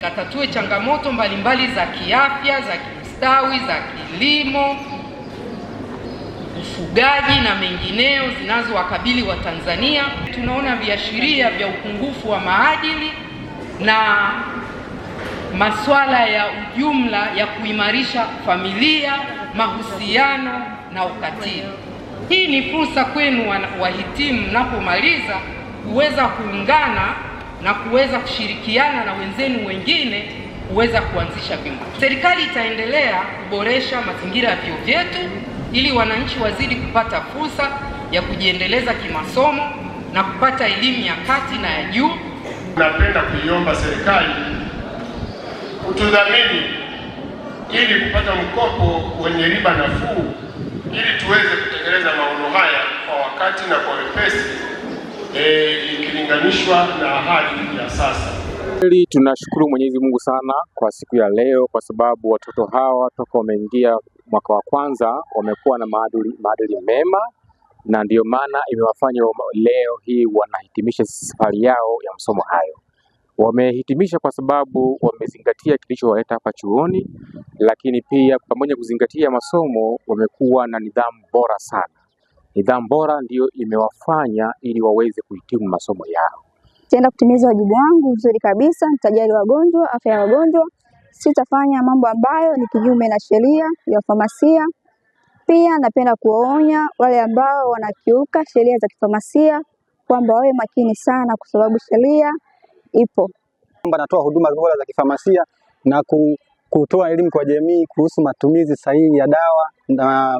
Tatatue changamoto mbalimbali za kiafya, za kiustawi, za kilimo, ufugaji na mengineo zinazowakabili Watanzania. Tunaona viashiria vya upungufu wa maadili na masuala ya ujumla ya kuimarisha familia, mahusiano na ukatili. Hii ni fursa kwenu wahitimu, mnapomaliza kuweza kuungana na kuweza kushirikiana na wenzenu wengine kuweza kuanzisha vyuo. Serikali itaendelea kuboresha mazingira ya vyuo vyetu ili wananchi wazidi kupata fursa ya kujiendeleza kimasomo na kupata elimu ya kati na ya juu. Napenda kuiomba serikali kutudhamini ili kupata mkopo wenye riba nafuu ili tuweze kutekeleza maono haya kwa wakati na kwa wepesi ikilinganishwa na hali ya sasa. Tunashukuru Mwenyezi Mungu sana kwa siku ya leo, kwa sababu watoto hawa toka wameingia mwaka wa kwanza wamekuwa na maadili mema, na ndiyo maana imewafanya leo hii wanahitimisha safari yao ya masomo hayo. Wamehitimisha kwa sababu wamezingatia kilichowaleta hapa chuoni, lakini pia pamoja kuzingatia masomo wamekuwa na nidhamu bora sana. Nidhamu bora ndiyo imewafanya ili waweze kuhitimu masomo yao. Nitaenda kutimiza wajibu wangu vizuri kabisa, nitajali wagonjwa, afya ya wagonjwa, sitafanya mambo ambayo ni kinyume na sheria ya famasia. Pia napenda kuwaonya wale ambao wanakiuka sheria za kifamasia kwamba wawe makini sana, kwa sababu sheria ipo. Natoa huduma bora za kifamasia na kutoa elimu kwa jamii kuhusu matumizi sahihi ya dawa na